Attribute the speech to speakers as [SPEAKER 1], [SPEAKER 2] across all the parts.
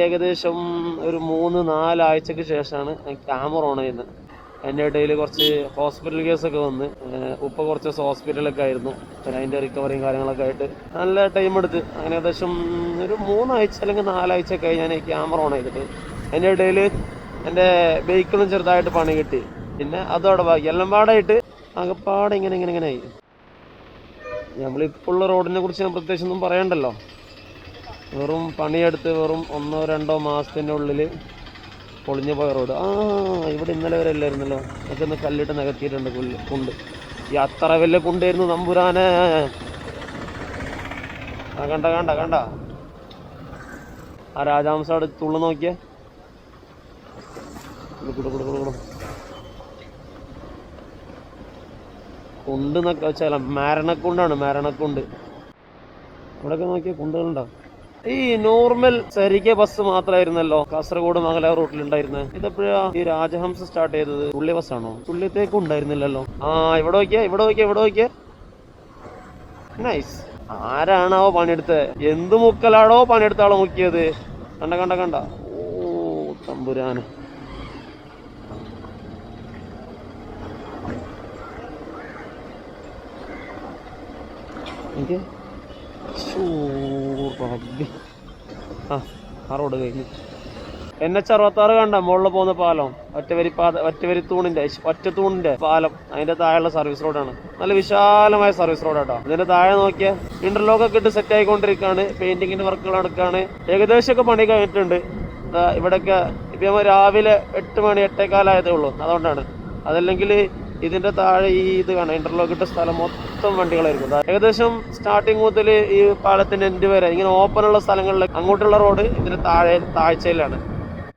[SPEAKER 1] ഏകദേശം ഒരു 3-4 ആഴ്ചക്ക് ശേഷമാണ് ക്യാമറ ഓൺ ചെയ്യുന്നത്. എൻ്റെ ഇടയിൽ കുറച്ച് ഹോസ്പിറ്റൽ കേസൊക്കെ വന്ന് ഉപ്പ കുറച്ച് ഹോസ്പിറ്റലൊക്കെ ആയിരുന്നു. അതിൻ്റെ റിക്കവറിയും കാര്യങ്ങളൊക്കെ ആയിട്ട് നല്ല ടൈം എടുത്ത് അങ്ങനെ ഏകദേശം ഒരു 3 ആഴ്ച അല്ലെങ്കിൽ 4 ആഴ്ച കഴിഞ്ഞാൽ ക്യാമറ ഓൺ ചെയ്തിട്ട് അതിൻ്റെ ഇടയിൽ എൻ്റെ ബൈക്കിലും ചെറുതായിട്ട് പണി കിട്ടി. പിന്നെ അതോടെ ബാക്കി എല്ലാം പാടായിട്ട് ആകെപ്പാടെ ഇങ്ങനെ ആയി. നമ്മളിപ്പോൾ ഉള്ള റോഡിനെ കുറിച്ച് ഞാൻ പ്രത്യേകിച്ചൊന്നും പറയണ്ടല്ലോ. വെറും പണിയെടുത്ത് വെറും 1-2 മാസത്തിൻ്റെ ഉള്ളിൽ പൊളിഞ്ഞു പോയ റോഡ്. ഇവിടെ ഇന്നലെ വരെ അല്ലായിരുന്നല്ലോ. അതൊക്കെ ഒന്ന് കല്ലിട്ട് നികത്തിയിട്ടുണ്ട്. കുണ്ട് ഈ അത്ര വലിയ കുണ്ടായിരുന്നു നമ്പുരാനെ. കണ്ട ആ രാജാംശം അവിടെ തുള്ളു നോക്കിയേ. കുണ്ട് എന്നൊക്കെ വെച്ചാൽ മരണക്കുണ്ടാണ്, മരണക്കുണ്ട്. ഇവിടെയൊക്കെ നോക്കിയ കുണ്ടുകളുണ്ടോ? ഈ നോർമൽ സരിക ബസ് മാത്രമായിരുന്നല്ലോ കാസർഗോഡ് മംഗലാപുരം റൂട്ടിലുണ്ടായിരുന്നത്. ഇതെപ്പോഴാ ഈ രാജഹംസ സ്റ്റാർട്ട് ചെയ്തത്? തുള്ളിയ ബസ്സാണോ? തുള്ളിയത്തേക്കും ഉണ്ടായിരുന്നില്ലല്ലോ. ഇവിടെ നോക്കിയേ. നൈസ്. ആരാണാവോ പണിയെടുത്തത്? എന്ത് മുക്കലാണോ പണിയെടുത്ത ആളോ മുക്കിയത്? കണ്ട. ഓ തമ്പുരാന്. ആ റോഡ് കഴിഞ്ഞു. NH 66 കണ്ട മുകളിൽ പോകുന്ന പാലം, ഒറ്റത്തൂണിന്റെ പാലം. അതിന്റെ താഴെയുള്ള സർവീസ് റോഡാണ്. നല്ല വിശാലമായ സർവീസ് റോഡാട്ടോ. ഇതിന്റെ താഴെ നോക്കിയാൽ ഇന്റർലോക്ക് ഒക്കെ ഇട്ട് സെറ്റ് ആയിക്കൊണ്ടിരിക്കുകയാണ്. പെയിന്റിങ്ങിന്റെ വർക്കുകൾ നടക്കുകയാണ്. ഏകദേശമൊക്കെ പണി കഴിഞ്ഞിട്ടുണ്ട്. ഇവിടെയൊക്കെ ഇപ്പം രാവിലെ 8 മണി 8:15 ആയതേ ഉള്ളൂ. അതുകൊണ്ടാണ്. അതല്ലെങ്കിൽ ഇതിന്റെ താഴെ ഈ ഇത് കാണാം, ഇന്റർലോക്ക് ഇട്ട സ്ഥലം മൊത്തം വണ്ടികളായിരിക്കും. ഏകദേശം സ്റ്റാർട്ടിങ് മുതൽ ഈ പാലത്തിന്റെ എൻഡ് വരെ ഇങ്ങനെ ഓപ്പൺ ഉള്ള സ്ഥലങ്ങളിൽ അങ്ങോട്ടുള്ള റോഡ് ഇതിന്റെ താഴ്ചയിലാണ്.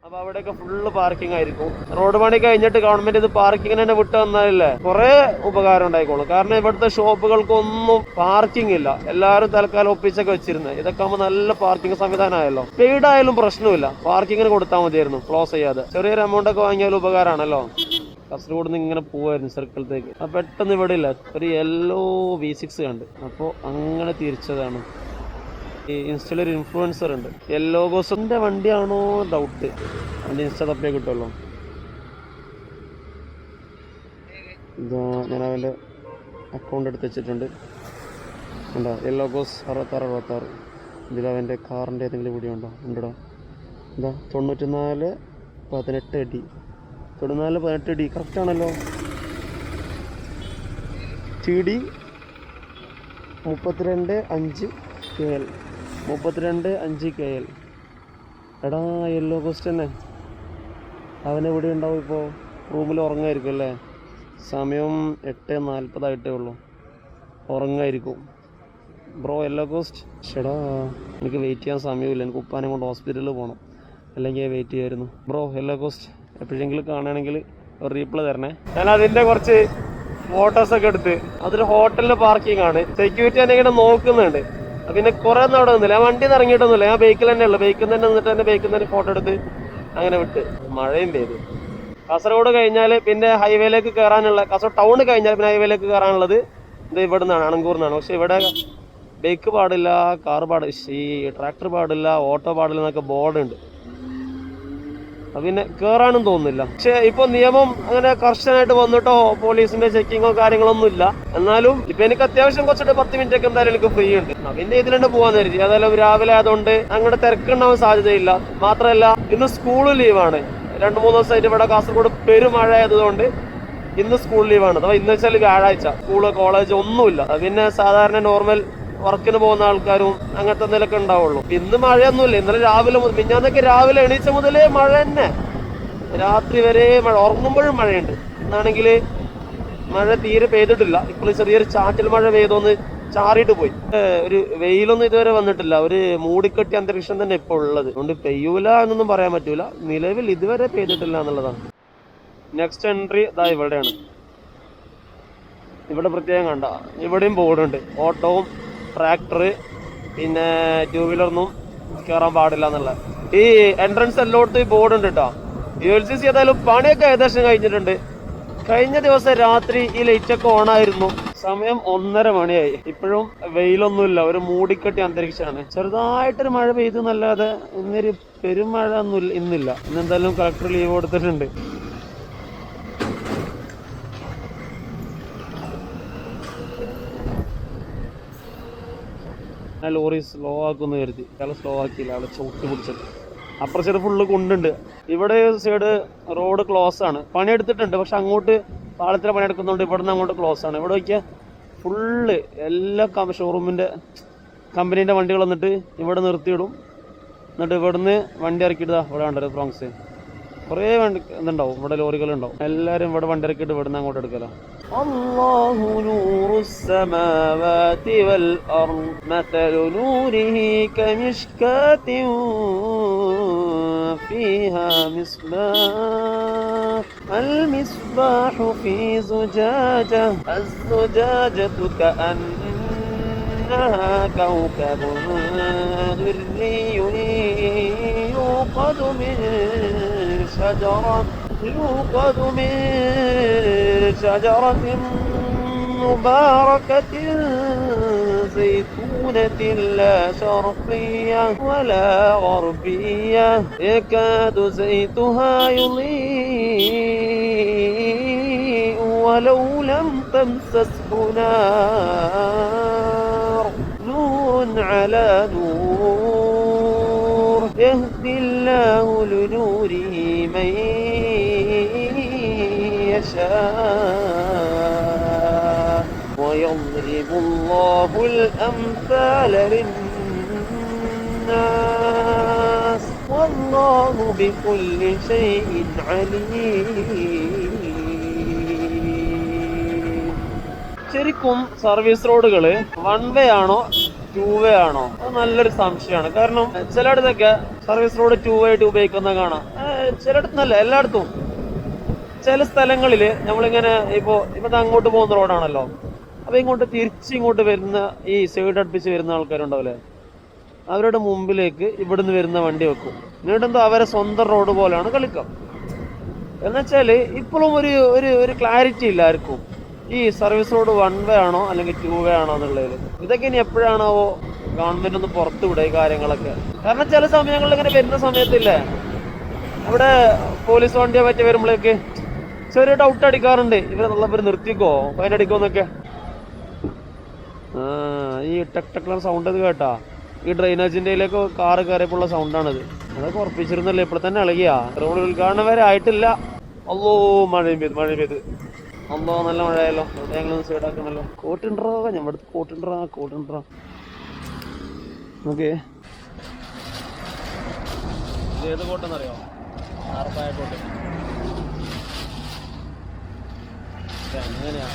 [SPEAKER 1] അപ്പൊ അവിടെയൊക്കെ ഫുള്ള് പാർക്കിംഗ് ആയിരിക്കും. റോഡ് പണി കഴിഞ്ഞിട്ട് ഗവൺമെന്റ് ഇത് പാർക്കിങ്ങിന് തന്നെ വിട്ടു വന്നാലല്ലേ കുറെ ഉപകാരം ഉണ്ടായിക്കോളും. കാരണം ഇവിടുത്തെ ഷോപ്പുകൾക്കൊന്നും പാർക്കിംഗ് ഇല്ല. എല്ലാവരും തൽക്കാലം ഒപ്പിച്ചൊക്കെ വെച്ചിരുന്നത്. ഇതൊക്കെ ആകുമ്പോൾ നല്ല പാർക്കിംഗ് സംവിധാനമായല്ലോ. പെയ്ഡ് ആയാലും പ്രശ്നമില്ല, പാർക്കിങ്ങിന് കൊടുത്താൽ മതിയായിരുന്നു ക്ലോസ് ചെയ്യാതെ. ചെറിയൊരു എമൗണ്ട് ഒക്കെ വാങ്ങിയാലും ഉപകാരമാണല്ലോ. കാസർഗോഡ് നിന്ന് ഇങ്ങനെ പോവായിരുന്നു സർക്കിളത്തേക്ക്. അപ്പൊ പെട്ടെന്ന് ഇവിടെ ഇല്ല, ഒരു യെല്ലോ V6 കണ്ട്. അപ്പോൾ അങ്ങനെ തിരിച്ചതാണ്. ഈ ഇൻസ്റ്റയിൽ ഒരു ഇൻഫ്ലുവൻസർ ഉണ്ട്, യെല്ലോ ഗോസിന്റെ വണ്ടിയാണോ ഡൗട്ട്. അതിന്റെ ഇൻസ്റ്റ തപ്പിയേ കിട്ടുമല്ലോ. ഇതാ ഞാൻ അവൻ്റെ അക്കൗണ്ട് എടുത്ത് വെച്ചിട്ടുണ്ട്. ഉണ്ടോ യെല്ലോ ഗോസ് 6666. ഇതിൽ അവൻ്റെ കാറിൻ്റെ ഏതെങ്കിലും വീഡിയോ ഉണ്ടോ? ഉണ്ടോ? എന്താ 9418D 9418D കറക്റ്റ് ആണല്ലോ. TD 32.5KL 32.5KL. എടാ യെല്ലോ ഗോസ്റ്റ് തന്നെ. അവനെവിടെ ഉണ്ടാവും? ഇപ്പോൾ റൂമിൽ ഉറങ്ങായിരിക്കും അല്ലേ? സമയം 8:40 ആയിട്ടേ ഉള്ളൂ. ഉറങ്ങായിരിക്കും ബ്രോ. യെല്ലോ ഗോസ്റ്റ് ഷെടാ, എനിക്ക് വെയിറ്റ് ചെയ്യാൻ സമയമില്ല. എനിക്ക് ഉപ്പാനെ കൊണ്ട് ഹോസ്പിറ്റലിൽ പോകണം, അല്ലെങ്കിൽ വെയിറ്റ് ചെയ്യായിരുന്നു. ബ്രോ യെല്ലോ ഗോസ്റ്റ് എപ്പോഴെങ്കിലും കാണുകയാണെങ്കിൽ ഒരു റീപ്ലൈ തരണേ. ഞാൻ അതിൻ്റെ കുറച്ച് ഫോട്ടോസൊക്കെ എടുത്ത്. അതൊരു ഹോട്ടലിൻ്റെ പാർക്കിംഗ് ആണ്. സെക്യൂരിറ്റി എന്നെ ഇങ്ങനെ നോക്കുന്നുണ്ട്. പിന്നെ കുറേ ഒന്നും അവിടെ നിന്നില്ല. ഞാൻ വണ്ടിയിൽ നിന്ന് ഇറങ്ങിയിട്ടൊന്നുമില്ല. ഞാൻ ബൈക്കിൽ തന്നെ ഉള്ളു. ബൈക്കിൽ തന്നെ നിന്നിട്ട് തന്നെ ബൈക്കിൽ തന്നെ ഫോട്ടോ എടുത്ത് അങ്ങനെ വിട്ട്. മഴയും പെയ്തു. കാസർഗോഡ് കഴിഞ്ഞാൽ പിന്നെ ഹൈവേയിലേക്ക് കയറാനുള്ള, കാസർഗോഡ് ടൗൺ കഴിഞ്ഞാൽ പിന്നെ ഹൈവേയിലേക്ക് കയറാനുള്ളത് ഇത് ഇവിടെ നിന്നാണ്, അണങ്കൂർ നിന്നാണ്. പക്ഷെ ഇവിടെ ബൈക്ക് പാടില്ല, കാർ പാടില്ല, ഈ ട്രാക്ടർ പാടില്ല, ഓട്ടോ പാടില്ല എന്നൊക്കെ ബോർഡുണ്ട്. പിന്നെ കയറാനും തോന്നുന്നില്ല. പക്ഷെ ഇപ്പൊ നിയമം അങ്ങനെ കർശനമായിട്ട് വന്നിട്ടോ പോലീസിന്റെ ചെക്കിങ്ങോ കാര്യങ്ങളൊന്നും ഇല്ല. എന്നാലും ഇപ്പൊ എനിക്ക് അത്യാവശ്യം കുറച്ചിട്ട് 10 മിനിറ്റ് ഒക്കെ എന്തായാലും എനിക്ക് ഫ്രീ ഉണ്ട്. പിന്നെ ഇതിലുണ്ട് പോകാൻ നേരിട്ട്. ഏതായാലും രാവിലെ ആയതുകൊണ്ട് അങ്ങനെ തിരക്കുണ്ടാവാൻ സാധ്യതയില്ല. മാത്രമല്ല ഇന്ന് സ്കൂൾ ലീവാണ്. 2-3 ദിവസമായിട്ട് ഇവിടെ കാസർഗോഡ് പെരുമഴ ആയതുകൊണ്ട് ഇന്ന് സ്കൂൾ ലീവാണ്. അഥവാ ഇന്ന് വെച്ചാൽ വ്യാഴാഴ്ച. സ്കൂള് കോളേജ് ഒന്നുമില്ല. പിന്നെ സാധാരണ നോർമൽ വർക്കിന് പോകുന്ന ആൾക്കാരും അങ്ങനത്തെ എന്തെങ്കിലുമൊക്കെ ഉണ്ടാവുള്ളൂ. ഇന്ന് മഴയൊന്നുമില്ല. ഇന്നലെ രാവിലെ മിഞ്ഞാന്നൊക്കെ രാവിലെ എണീച്ച മുതലേ മഴ തന്നെ, രാത്രി വരെ മഴ, ഉറങ്ങുമ്പോഴും മഴയുണ്ട്. ഇന്നാണെങ്കിൽ മഴ തീരെ പെയ്തിട്ടില്ല. ഇപ്പോൾ ചെറിയൊരു ചാറ്റൽ മഴ പെയ്തൊന്ന് ചാറിയിട്ട് പോയി. ഒരു വെയിലൊന്നും ഇതുവരെ വന്നിട്ടില്ല. ഒരു മൂടിക്കെട്ടി അന്തരീക്ഷം തന്നെ ഇപ്പോൾ ഉള്ളത്. അതുകൊണ്ട് പെയ്യൂല എന്നൊന്നും പറയാൻ പറ്റൂല. നിലവിൽ ഇതുവരെ പെയ്തിട്ടില്ല എന്നുള്ളതാണ്. നെക്സ്റ്റ് എൻട്രി ഇതാ ഇവിടെയാണ്. ഇവിടെ പ്രത്യേകം കണ്ട ഇവിടെയും ബോർഡുണ്ട്. ഓട്ടോവും ട്രാക്ടർ പിന്നെ 2 വീലറൊന്നും കയറാൻ പാടില്ല എന്നുള്ള. ഈ എൻട്രൻസ് എല്ലായിടത്തും ഈ ബോർഡ് ഉണ്ട് കേട്ടോ. ULCC ഏതായാലും പണിയൊക്കെ ഏകദേശം കഴിഞ്ഞിട്ടുണ്ട്. കഴിഞ്ഞ ദിവസം രാത്രി ഈ ലൈറ്റൊക്കെ ഓണായിരുന്നു. സമയം 1:30 മണിയായി. ഇപ്പോഴും വെയിലൊന്നുമില്ല, ഒരു മൂടിക്കെട്ടി അന്തരീക്ഷമാണ്. ചെറുതായിട്ടൊരു മഴ പെയ്തു എന്നല്ലാതെ ഇന്നൊരു പെരുമഴ ഒന്നും ഇന്നില്ല. ഇന്നെന്തായാലും കളക്ടർ ലീവ് കൊടുത്തിട്ടുണ്ട്. ഞാൻ ലോറി സ്ലോ ആക്കുമെന്ന് കരുതി, ചില സ്ലോ ആക്കിയില്ല, അവിടെ ചവിട്ടി പിടിച്ചിട്ട്. അപ്പുറം സൈഡ് ഫുള്ള് കുണ്ടുണ്ട്. ഇവിടെ സൈഡ് റോഡ് ക്ലോസ് ആണ്, പണിയെടുത്തിട്ടുണ്ട്. പക്ഷെ അങ്ങോട്ട് പാളത്തിന് പണിയെടുക്കുന്നുണ്ട്, ഇവിടെ നിന്ന് അങ്ങോട്ട് ക്ലോസ് ആണ്. ഇവിടെ നോക്കിയാൽ ഫുള്ള് എല്ലാ ഷോറൂമിൻ്റെ കമ്പനീൻ്റെ വണ്ടികൾ വന്നിട്ട് ഇവിടെ നിർത്തിയിടും. എന്നിട്ട് ഇവിടുന്ന് വണ്ടി ഇറക്കിയിട്ട് ഇവിടെ കണ്ടത് ഫ്രോങ്സ് കുറേ വണ്ടി ഇതുണ്ടാവും, ഇവിടെ ലോറികളുണ്ടാവും. എല്ലാവരും ഇവിടെ വണ്ടി ഇറക്കിയിട്ട് ഇവിടുന്ന് അങ്ങോട്ട് എടുക്കല. അല്ലാഹു നൂറുസ് സമാവാതി വൽ അർദ് മതലു നൂരിഹി കമിഷ്കാത്തിൻ ഫീഹാ മിസ്ബാഹ് അൽ മിസ്ബാഹു ഫീ സുജാജ അസ്സുജാജതു കഅന്നഹാ കൗകബുൻ ദുർരിയ്യുൻ യൂഖദു മിൻ شجرة مباركة زيتونة لا شرقية ولا غربية يكاد زيتها يضيء ولو لم تمسسه نار نور على نور يهدي الله لنوره من يشاء ويضرب الله الأمثال للناس والله بكل شيء عليم. ശരിക്കും സർവീസ് റോഡുകൾ 1 വേ ആണോ 2 വേ ആണോ? അത് നല്ലൊരു സംശയമാണ്. കാരണം ചിലയിടത്തൊക്കെ സർവീസ് റോഡ് 2 വേ ആയിട്ട് ഉപയോഗിക്കുന്ന കാണാം, ചിലയിടത്തുനിന്നല്ല എല്ലായിടത്തും. ചില സ്ഥലങ്ങളിൽ നമ്മളിങ്ങനെ ഇപ്പൊ അങ്ങോട്ട് പോകുന്ന റോഡാണല്ലോ, അപ്പൊ ഇങ്ങോട്ട് തിരിച്ചിങ്ങോട്ട് വരുന്ന ഈ സൈഡ് അടുപ്പിച്ച് വരുന്ന ആൾക്കാരുണ്ടാവില്ലേ, അവരുടെ മുമ്പിലേക്ക് ഇവിടുന്ന് വരുന്ന വണ്ടി വെക്കും. എന്നിട്ടെന്തോ അവരെ സ്വന്തം റോഡ് പോലെയാണ് കളിക്കാം. എന്നുവെച്ചാല് ഇപ്പോഴും ഒരു ക്ലാരിറ്റി ഇല്ല ആർക്കും ഈ സർവീസ് റോഡ് 1 വേ ആണോ അല്ലെങ്കിൽ 2 വേ ആണോ എന്നുള്ളതിൽ. ഇതൊക്കെ ഇനി എപ്പോഴാണാവോ ഗവൺമെന്റ് ഒന്ന് പുറത്തു വിടുക ഈ കാര്യങ്ങളൊക്കെ. കാരണം ചില സമയങ്ങളിൽ ഇങ്ങനെ വരുന്ന സമയത്തില്ലേ, ഇവിടെ പോലീസ് വണ്ടിയെ പറ്റി വരുമ്പോഴേക്ക് ചെറിയ ഡൗട്ട് അടിക്കാറുണ്ട്, ഇവർ നിർത്തിക്കോ ഫൈൻ അടിക്കോന്നൊക്കെ. ഈ ടെക്ടക്ലർ സൗണ്ട് അത് കേട്ടാ, ഈ ഡ്രെയിനേജിൻ്റെയിലേക്ക് കാറ് കയറിയപ്പോഴുള്ള സൗണ്ടാണിത്. അതൊക്കെ ഉറപ്പിച്ചിരുന്നല്ലേ, ഇപ്പോൾ തന്നെ ഇളകിയാ. റോഡ് ഉദ്ഘാടനം വരെ ആയിട്ടില്ല. അല്ലോ മഴയും പെയ്ത് അല്ലോ നല്ല മഴയായല്ലോ. അവിടെ ഞങ്ങളൊന്ന് സൈഡാക്കണല്ലോ. കോട്ടുണ്ടോ ഞമ്മടെ കോട്ടുണ്ടോ ഓക്കെ. ഏത് കോട്ടെന്നറിയോ? ആർപ്പായ കോട്ട്. അങ്ങനെയാ.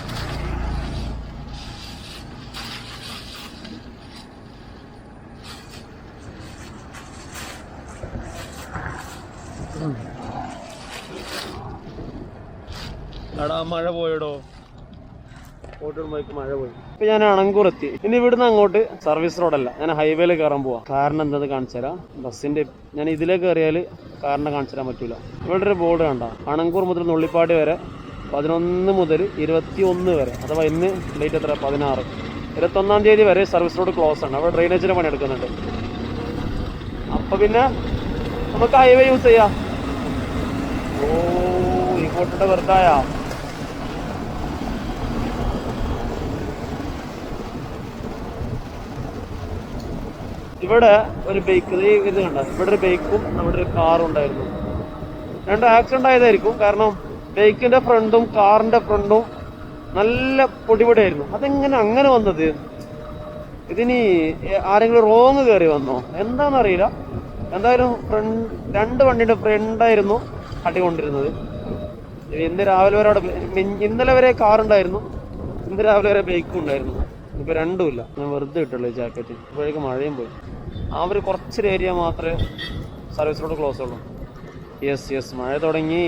[SPEAKER 1] എടാ മഴ പോയടോ, കോട്ടുമ്പോഴേക്ക് മഴ പോയി. ഇപ്പൊ ഞാൻ അണങ്കൂർ എത്തി. ഇനി ഇവിടുന്ന് അങ്ങോട്ട് സർവീസ് റോഡല്ല, ഞാൻ ഹൈവേയിൽ കയറാൻ പോവാം. കാരണം എന്താന്ന് കാണിച്ചു തരാം. ബസ്സിന്റെ ഞാൻ ഇതിലേക്ക് കയറിയാൽ കാരണം കാണിച്ചു തരാൻ പറ്റൂല. ഇവിടെ ഒരു ബോർഡ് കണ്ട, അണങ്കൂർ മുതൽ നുള്ളിപ്പാടി വരെ 11 മുതൽ 21 വരെ, അഥവാ ഇന്ന് ഡേറ്റ് എത്ര 16, 21-ാം തീയതി വരെ സർവീസ് റോഡ് ക്ലോസ് ആണ്. അവിടെ ഡ്രെയിനേജിന് പണി എടുക്കുന്നുണ്ട്. അപ്പൊ പിന്നെ നമുക്ക് ഹൈവേ യൂസ് ചെയ്യാം. ഓ ഈ കോട്ടിട്ട് വെറുതായ ഇവിടെ ഒരു ബൈക്ക് ഇത് കണ്ട, ഇവിടെ ഒരു ബൈക്കും അവിടെ ഒരു കാറും ഉണ്ടായിരുന്നു. 2 ആക്സിഡന്റ് ആയതായിരിക്കും. കാരണം ബൈക്കിന്റെ ഫ്രണ്ടും കാറിന്റെ ഫ്രണ്ടും നല്ല പൊടിപൊടിയായിരുന്നു. അതെങ്ങനെ അങ്ങനെ വന്നത്? ഇതിനി ആരെങ്കിലും റോങ് കയറി വന്നോ എന്താണെന്നറിയില്ല. എന്തായാലും 2 വണ്ടിയുടെ ഫ്രണ്ടായിരുന്നു അടികൊണ്ടിരുന്നത്. ഇന്ന് രാവിലെ വരെ അവിടെ, ഇന്നലെ വരെ കാറുണ്ടായിരുന്നു, ഇന്ന് രാവിലെ വരെ ബൈക്കും ഉണ്ടായിരുന്നു. ഇപ്പൊ രണ്ടുമില്ല. ഞാൻ വെറുതെ ഇട്ടുള്ളൂ ജാക്കറ്റ്. ഇപ്പോഴേക്ക് മഴയും പോയി. ആ ഒരു കുറച്ചൊരു ഏരിയ മാത്രമേ സർവീസ് റോഡ് ക്ലോസ് ഉള്ളൂ. യെസ് മഴ തുടങ്ങി.